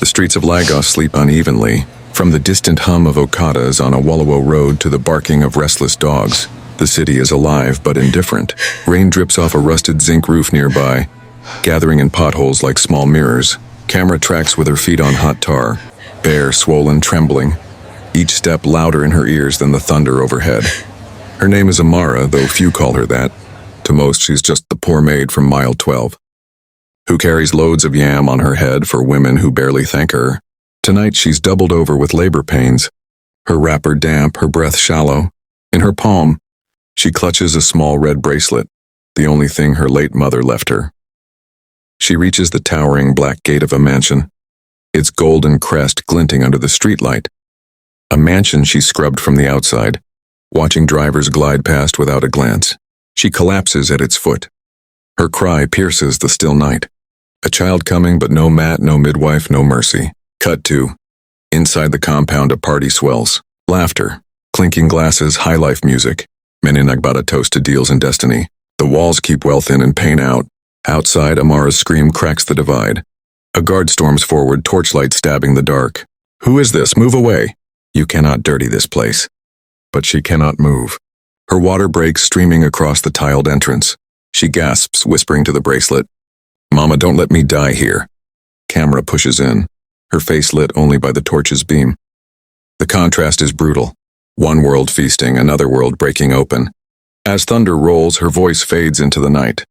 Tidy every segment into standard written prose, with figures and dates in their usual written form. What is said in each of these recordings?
The streets of Lagos sleep unevenly, from the distant hum of okadas on a Wallowo road to the barking of restless dogs. The city is alive but indifferent. Rain drips off a rusted zinc roof nearby, gathering in potholes like small mirrors. Camera tracks with her feet on hot tar, bare, swollen, trembling, each step louder in her ears than the thunder overhead. Her name is Amara, though few call her that. To most, she's just the poor maid from mile 12, who carries loads of yam on her head for women who barely thank her. Tonight she's doubled over with labor pains, her wrapper damp, her breath shallow. In her palm, she clutches a small red bracelet, the only thing her late mother left her. She reaches the towering black gate of a mansion, its golden crest glinting under the streetlight. A mansion she scrubbed from the outside, watching drivers glide past without a glance. She collapses at its foot. Her cry pierces the still night. A child coming, but no mat, no midwife, no mercy. Cut to. Inside the compound, a party swells. Laughter, clinking glasses, high-life music. Many nagbata toast to deals and destiny. The walls keep wealth in and pain out. Outside, Amara's scream cracks the divide. A guard storms forward, torchlight stabbing the dark. Who is this? Move away. You cannot dirty this place. But she cannot move. Her water breaks, streaming across the tiled entrance. She gasps, whispering to the bracelet, "Mama, don't let me die here." Camera pushes in, her face lit only by the torch's beam. The contrast is brutal. One world feasting, another world breaking open. As thunder rolls, her voice fades into the night.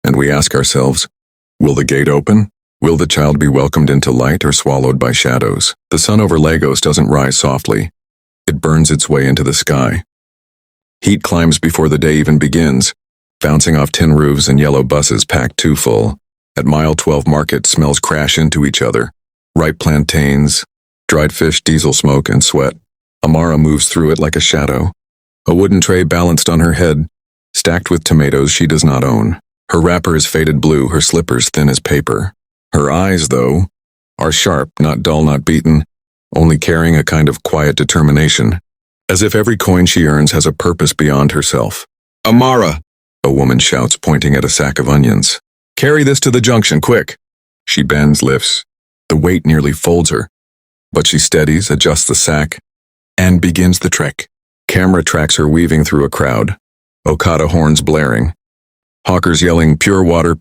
And we ask ourselves, will the gate open? Will the child be welcomed into light or swallowed by shadows? The sun over Lagos doesn't rise softly. It burns its way into the sky. Heat climbs before the day even begins, bouncing off tin roofs and yellow buses packed too full. At mile 12 market, smells crash into each other. Ripe plantains, dried fish, diesel smoke, and sweat. Amara moves through it like a shadow. A wooden tray balanced on her head, stacked with tomatoes she does not own. Her wrapper is faded blue, her slippers thin as paper. Her eyes, though, are sharp, not dull, not beaten, only carrying a kind of quiet determination, as if every coin she earns has a purpose beyond herself. "Amara!" a woman shouts, pointing at a sack of onions. "Carry this to the junction, quick!" She bends, lifts. The weight nearly folds her, but she steadies, adjusts the sack, and begins the trek. Camera tracks her weaving through a crowd, Okada horns blaring, hawkers yelling, pure water,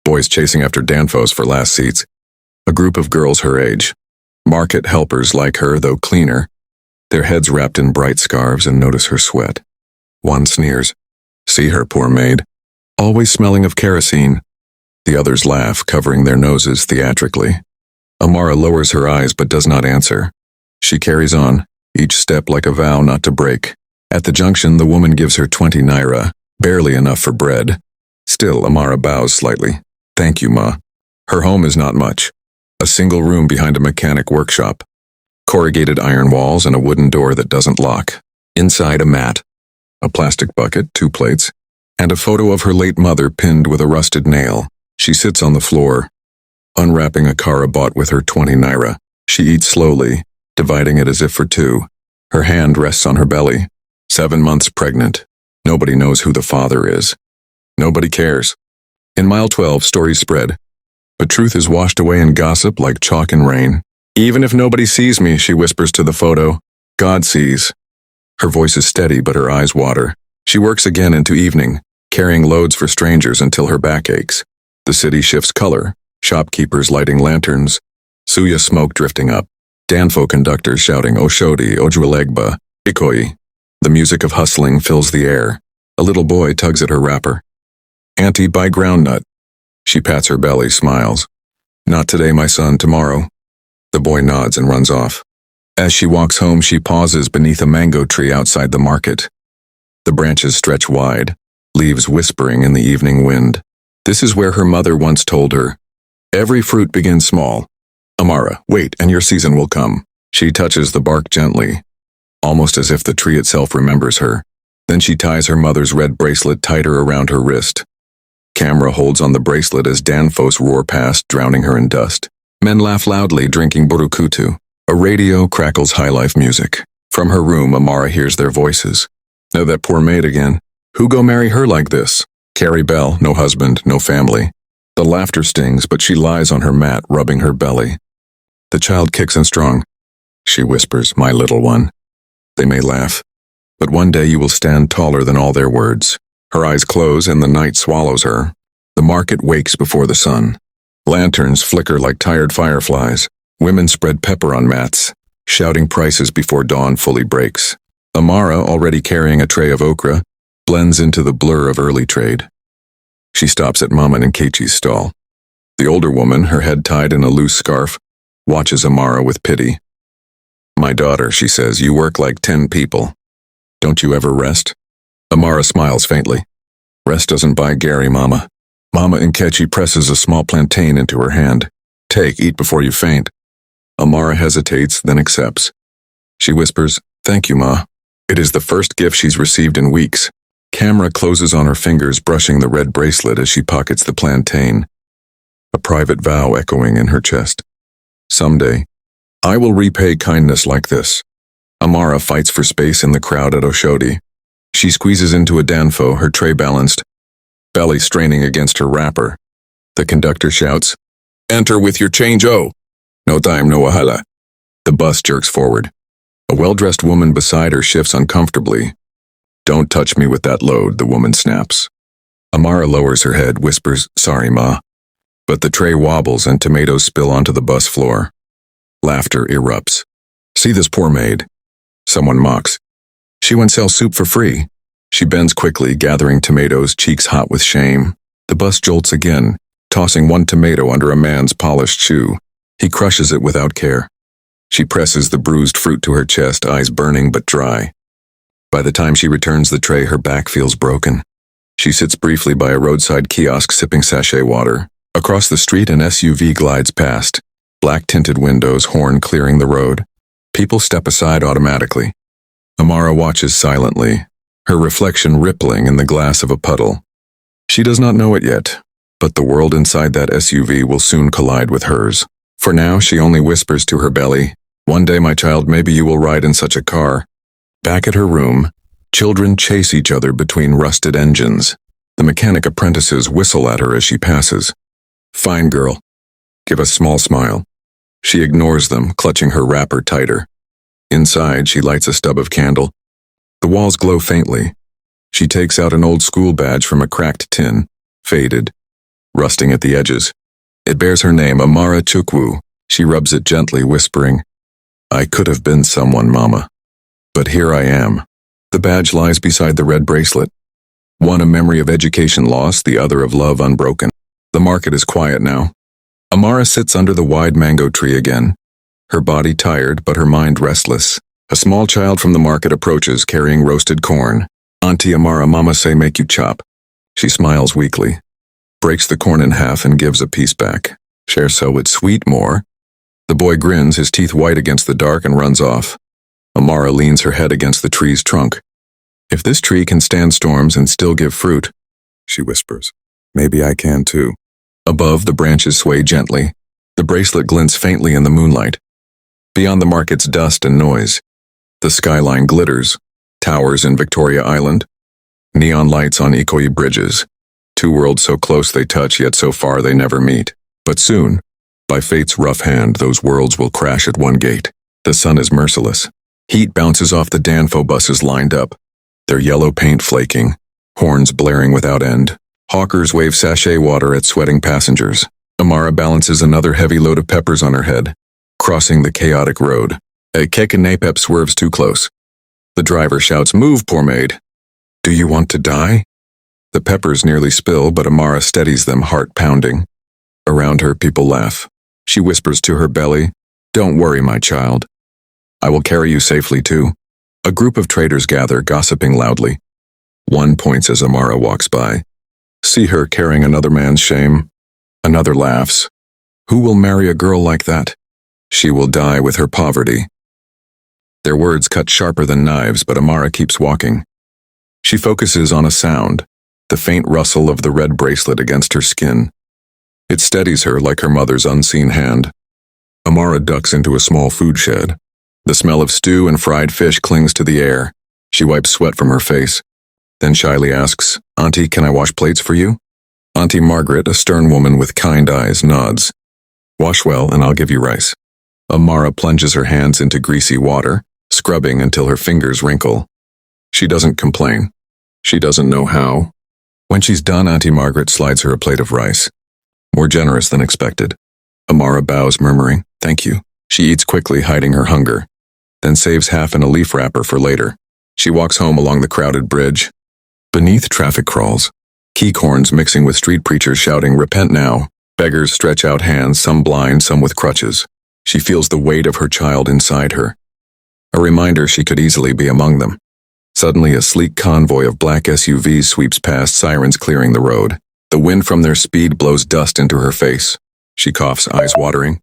boys chasing after danfos for last seats, a group of girls her age, market helpers like her, though cleaner, their heads wrapped in bright scarves, and notice her sweat. One sneers, "See her, poor maid, always smelling of kerosene." The others laugh, covering their noses theatrically. Amara lowers her eyes but does not answer. She carries on, each step like a vow not to break. At the junction, the woman gives her 20 naira, barely enough for bread. Still, Amara bows slightly. "Thank you, Ma." Her home is not much. A single room behind a mechanic workshop. Corrugated iron walls and a wooden door that doesn't lock. Inside, a mat, a plastic bucket, 2 plates, and a photo of her late mother pinned with a rusted nail. She sits on the floor, unwrapping a kara bought with her 20 naira. She eats slowly, dividing it as if for 2. Her hand rests on her belly. 7 months pregnant. Nobody knows who the father is. Nobody cares. In mile 12, stories spread, but truth is washed away in gossip like chalk and rain. "Even if nobody sees me," she whispers to the photo, "God sees." Her voice is steady, but her eyes water. She works again into evening, carrying loads for strangers until her back aches. The city shifts color, shopkeepers lighting lanterns, suya smoke drifting up, danfo conductors shouting Oshodi, Ojuelegba, Ikoyi. The music of hustling fills the air. A little boy tugs at her wrapper. "Auntie, buy groundnut." She pats her belly, smiles. "Not today, my son, tomorrow." The boy nods and runs off. As she walks home, she pauses beneath a mango tree outside the market. The branches stretch wide, leaves whispering in the evening wind. This is where her mother once told her, "Every fruit begins small. Amara, wait, and your season will come." She touches the bark gently, almost as if the tree itself remembers her. Then she ties her mother's red bracelet tighter around her wrist. Camera holds on the bracelet as danfos roar past, drowning her in dust. Men laugh loudly, drinking burukutu. A radio crackles high-life music. From her room, Amara hears their voices. "Oh, that poor maid again. Who go marry her like this? Carrie Bell, no husband, no family." The laughter stings, but she lies on her mat, rubbing her belly. The child kicks and strong. She whispers, "My little one." They may laugh, but one day you will stand taller than all their words. Her eyes close and the night swallows her. The market wakes before the sun. Lanterns flicker like tired fireflies. Women spread pepper on mats, shouting prices before dawn fully breaks. Amara, already carrying a tray of okra, blends into the blur of early trade. She stops at Mama and Nkechi's stall. The older woman, her head tied in a loose scarf, watches Amara with pity. "My daughter," she says, "you work like 10 people. Don't you ever rest?" Amara smiles faintly. "Rest doesn't buy Gary, Mama." Mama Nkechi presses a small plantain into her hand. "Take, eat before you faint." Amara hesitates, then accepts. She whispers, "Thank you, Ma." It is the first gift she's received in weeks. Camera closes on her fingers, brushing the red bracelet as she pockets the plantain. A private vow echoing in her chest. Someday, I will repay kindness like this. Amara fights for space in the crowd at Oshodi. She squeezes into a danfo, her tray balanced, belly straining against her wrapper. The conductor shouts, "Enter with your change, oh! No time, no wahala." The bus jerks forward. A well-dressed woman beside her shifts uncomfortably. "Don't touch me with that load," the woman snaps. Amara lowers her head, whispers, "Sorry, Ma." But the tray wobbles and tomatoes spill onto the bus floor. Laughter erupts. "See this poor maid." Someone mocks. "She went sell soup for free." She bends quickly, gathering tomatoes, cheeks hot with shame. The bus jolts again, tossing one tomato under a man's polished shoe. He crushes it without care. She presses the bruised fruit to her chest, eyes burning but dry. By the time she returns the tray, her back feels broken. She sits briefly by a roadside kiosk sipping sachet water. Across the street, an SUV glides past, black-tinted windows, horn clearing the road. People step aside automatically. Amara watches silently, her reflection rippling in the glass of a puddle. She does not know it yet, but the world inside that SUV will soon collide with hers. For now, she only whispers to her belly, "One day, my child, maybe you will ride in such a car." Back at her room, children chase each other between rusted engines. The mechanic apprentices whistle at her as she passes. "Fine girl." Give a small smile. She ignores them, clutching her wrapper tighter. Inside, she lights a stub of candle. The walls glow faintly. She takes out an old school badge from a cracked tin, faded, rusting at the edges. It bears her name, Amara Chukwu. She rubs it gently, whispering, "I could have been someone, Mama. But here I am." The badge lies beside the red bracelet. One a memory of education lost, the other of love unbroken. The market is quiet now. Amara sits under the wide mango tree again, her body tired but her mind restless. A small child from the market approaches, carrying roasted corn. "Auntie Amara, Mama say make you chop." She smiles weakly, breaks the corn in half and gives a piece back. "Share so it's sweet more." The boy grins, his teeth white against the dark, and runs off. Amara leans her head against the tree's trunk. "If this tree can stand storms and still give fruit," she whispers, "maybe I can too." Above, the branches sway gently. The bracelet glints faintly in the moonlight. Beyond the market's dust and noise, the skyline glitters. Towers in Victoria Island, neon lights on Ikoyi bridges. Two worlds so close they touch, yet so far they never meet. But soon, by fate's rough hand, those worlds will crash at one gate. The sun is merciless. Heat bounces off the Danfo buses lined up, their yellow paint flaking, horns blaring without end. Hawkers wave sachet water at sweating passengers. Amara balances another heavy load of peppers on her head, crossing the chaotic road. A Kekanapep swerves too close. The driver shouts, "Move, poor maid." "Do you want to die?" The peppers nearly spill, but Amara steadies them, heart pounding. Around her, people laugh. She whispers to her belly, "Don't worry, my child. I will carry you safely too." A group of traders gather, gossiping loudly. One points as Amara walks by. "See her carrying another man's shame." Another laughs. "Who will marry a girl like that? She will die with her poverty." Their words cut sharper than knives, but Amara keeps walking. She focuses on a sound, the faint rustle of the red bracelet against her skin. It steadies her like her mother's unseen hand. Amara ducks into a small food shed. The smell of stew and fried fish clings to the air. She wipes sweat from her face, then shyly asks, "Auntie, can I wash plates for you?" Auntie Margaret, a stern woman with kind eyes, nods. Wash well and I'll give you rice. Amara plunges her hands into greasy water, scrubbing until her fingers wrinkle. She doesn't complain. She doesn't know how. When she's done, Auntie Margaret slides her a plate of rice. More generous than expected. Amara bows, murmuring, "Thank you." She eats quickly, hiding her hunger, then saves half in a leaf wrapper for later. She walks home along the crowded bridge. Beneath, traffic crawls. Key corns mixing with street preachers shouting, "Repent now." Beggars stretch out hands, some blind, some with crutches. She feels the weight of her child inside her. A reminder she could easily be among them. Suddenly, a sleek convoy of black SUVs sweeps past, sirens clearing the road. The wind from their speed blows dust into her face. She coughs, eyes watering.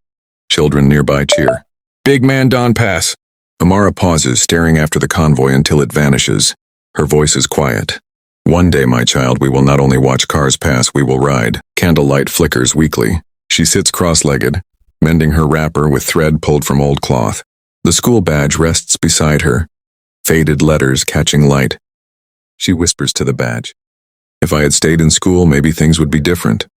Children nearby cheer. "Big man Don pass." Amara pauses, staring after the convoy until it vanishes. Her voice is quiet. "One day, my child, we will not only watch cars pass, we will ride." Candlelight flickers weakly. She sits cross-legged, mending her wrapper with thread pulled from old cloth. The school badge rests beside her, faded letters catching light. She whispers to the badge, "If I had stayed in school, maybe things would be different.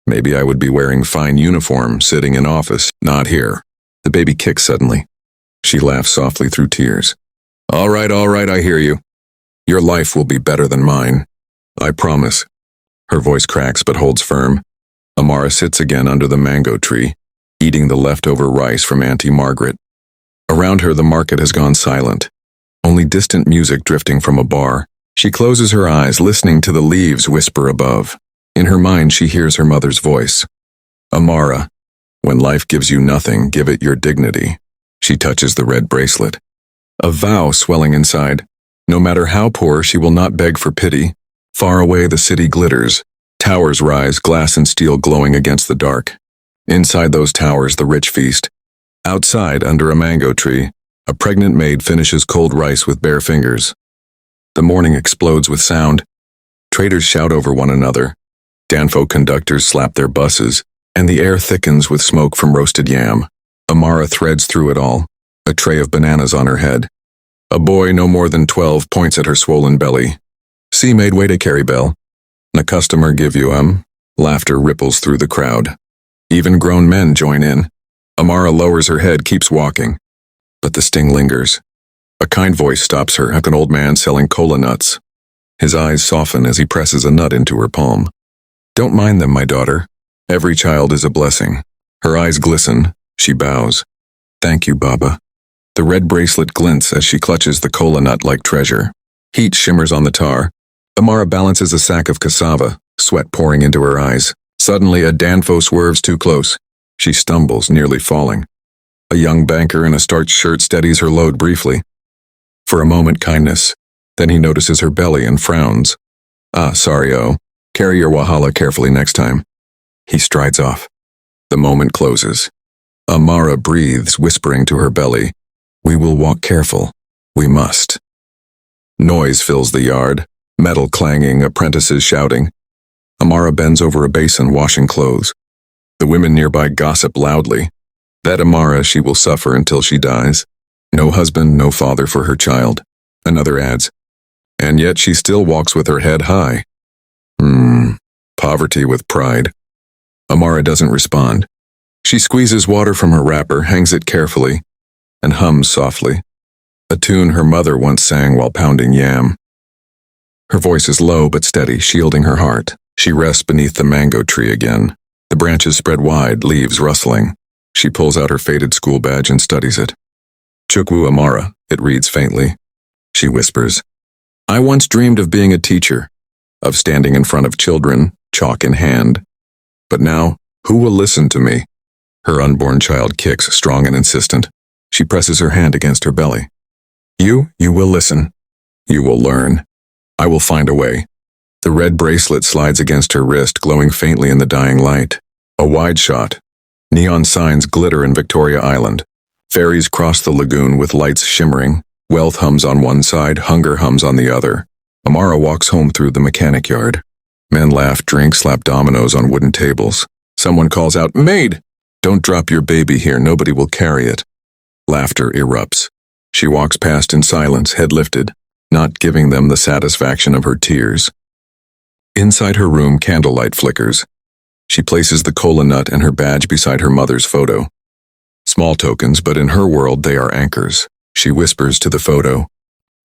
Maybe I would be wearing fine uniform, sitting in office, not here." The baby kicks suddenly. She laughs softly through tears. All right, I hear you. Your life will be better than mine. I promise." Her voice cracks but holds firm. Amara sits again under the mango tree, eating the leftover rice from Auntie Margaret. Around her, the market has gone silent. Only distant music drifting from a bar. She closes her eyes, listening to the leaves whisper above. In her mind, she hears her mother's voice. "Amara, when life gives you nothing, give it your dignity." She touches the red bracelet. A vow swelling inside. No matter how poor, she will not beg for pity. Far away, the city glitters. Towers rise, glass and steel glowing against the dark. Inside those towers, the rich feast. Outside, under a mango tree, a pregnant maid finishes cold rice with bare fingers. The morning explodes with sound. Traders shout over one another. Danfo conductors slap their buses, and the air thickens with smoke from roasted yam. Amara threads through it all, a tray of bananas on her head. A boy no more than 12 points at her swollen belly. "See, maid, way to carry bell." "Na customer give you Laughter ripples through the crowd. Even grown men join in. Amara lowers her head, keeps walking. But the sting lingers. A kind voice stops her, an old man selling cola nuts. His eyes soften as he presses a nut into her palm. "Don't mind them, my daughter. Every child is a blessing." Her eyes glisten. She bows. "Thank you, Baba." The red bracelet glints as she clutches the cola nut like treasure. Heat shimmers on the tar. Amara balances a sack of cassava, sweat pouring into her eyes. Suddenly, a Danfo swerves too close. She stumbles, nearly falling. A young banker in a starched shirt steadies her load briefly. For a moment, kindness. Then he notices her belly and frowns. "Ah, sorry, carry your wahala carefully next time." He strides off. The moment closes. Amara breathes, whispering to her belly, "We will walk careful. We must." Noise fills the yard, metal clanging, apprentices shouting. Amara bends over a basin, washing clothes. The women nearby gossip loudly. That Amara, she will suffer until she dies. No husband, no father for her child. Another adds. And yet she still walks with her head high. Poverty with pride. Amara doesn't respond. She squeezes water from her wrapper, hangs it carefully, and hums softly. A tune her mother once sang while pounding yam. Her voice is low but steady, shielding her heart. She rests beneath the mango tree again. The branches spread wide, leaves rustling. She pulls out her faded school badge and studies it. "Chukwu Amara," it reads faintly. She whispers, "I once dreamed of being a teacher, of standing in front of children, chalk in hand. But now, who will listen to me?" Her unborn child kicks, strong and insistent. She presses her hand against her belly. You will listen. You will learn. I will find a way." The red bracelet slides against her wrist, glowing faintly in the dying light. A wide shot. Neon signs glitter in Victoria Island. Ferries cross the lagoon with lights shimmering. Wealth hums on one side, hunger hums on the other. Amara walks home through the mechanic yard. Men laugh, drink, slap dominoes on wooden tables. Someone calls out, "Maid! Don't drop your baby here, nobody will carry it." Laughter erupts. She walks past in silence, head lifted, not giving them the satisfaction of her tears. Inside her room, candlelight flickers. She places the cola nut and her badge beside her mother's photo. Small tokens, but in her world they are anchors. She whispers to the photo,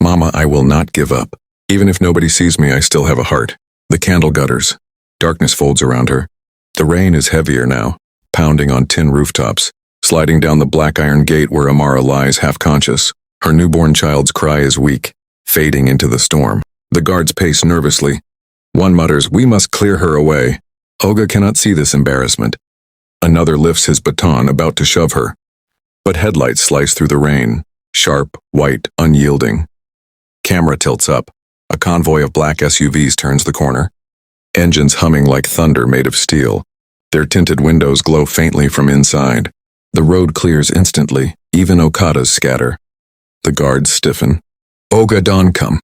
"Mama, I will not give up. Even if nobody sees me, I still have a heart." The candle gutters. Darkness folds around her. The rain is heavier now, pounding on tin rooftops, sliding down the black iron gate where Amara lies half-conscious. Her newborn child's cry is weak, fading into the storm. The guards pace nervously. One mutters, "We must clear her away. Olga cannot see this embarrassment." Another lifts his baton, about to shove her. But headlights slice through the rain, sharp, white, unyielding. Camera tilts up. A convoy of black SUVs turns the corner. Engines humming like thunder made of steel. Their tinted windows glow faintly from inside. The road clears instantly, even Okadas scatter. The guards stiffen. "Olga, Dawn, come."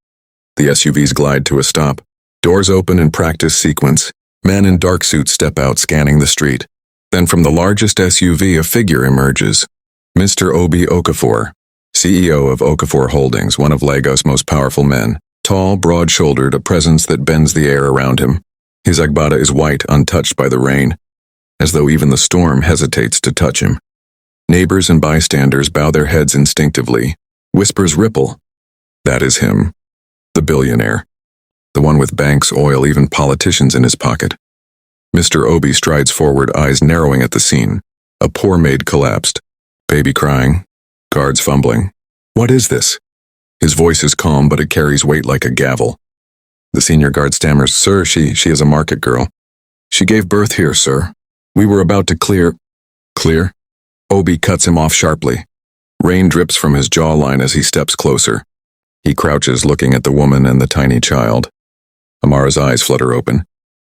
The SUVs glide to a stop. Doors open in practice sequence. Men in dark suits step out, scanning the street. Then from the largest SUV, a figure emerges. Mr. Obi Okafor, CEO of Okafor Holdings, one of Lagos' most powerful men. Tall, broad-shouldered, a presence that bends the air around him. His agbada is white, untouched by the rain, as though even the storm hesitates to touch him. Neighbors and bystanders bow their heads instinctively. Whispers ripple. That is him. The billionaire. The one with banks, oil, even politicians in his pocket. Mr. Obi strides forward, eyes narrowing at the scene. A poor maid collapsed. Baby crying. Guards fumbling. What is this? His voice is calm, but it carries weight like a gavel. The senior guard stammers, "Sir, she is a market girl. She gave birth here, sir. We were about to clear." "Clear?" Obi cuts him off sharply. Rain drips from his jawline as he steps closer. He crouches, looking at the woman and the tiny child. Amara's eyes flutter open.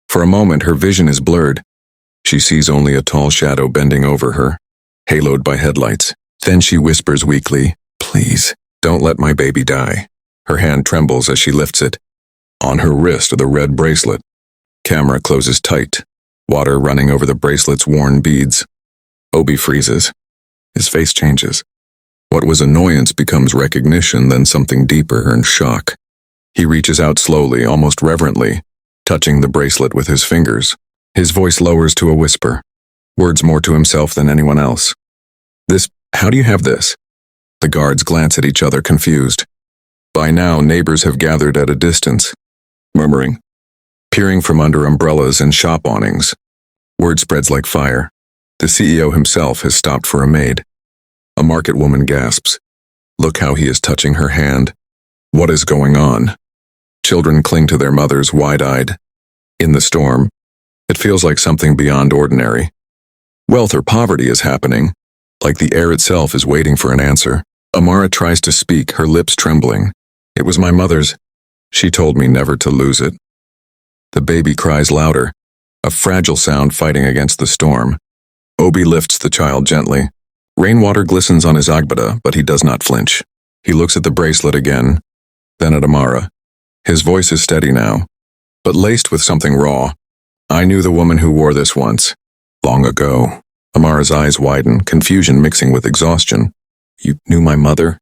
For a moment, her vision is blurred. She sees only a tall shadow bending over her, haloed by headlights. Then she whispers weakly, "Please, don't let my baby die." Her hand trembles as she lifts it. On her wrist, the red bracelet. Camera closes tight, water running over the bracelet's worn beads. Obi freezes. His face changes. What was annoyance becomes recognition, then something deeper and shock. He reaches out slowly, almost reverently, touching the bracelet with his fingers. His voice lowers to a whisper, words more to himself than anyone else. How do you have this?" The guards glance at each other, confused. By now, neighbors have gathered at a distance, murmuring, peering from under umbrellas and shop awnings. Word spreads like fire. The CEO himself has stopped for a maid. A market woman gasps. Look how he is touching her hand. What is going on? Children cling to their mothers, wide-eyed. In the storm, it feels like something beyond ordinary. Wealth or poverty is happening, like the air itself is waiting for an answer. Amara tries to speak, her lips trembling. "It was my mother's. She told me never to lose it." The baby cries louder, a fragile sound fighting against the storm. Obi lifts the child gently. Rainwater glistens on his agbada, but he does not flinch. He looks at the bracelet again, then at Amara. His voice is steady now, but laced with something raw. "I knew the woman who wore this once, long ago." Amara's eyes widen, confusion mixing with exhaustion. "You knew my mother?"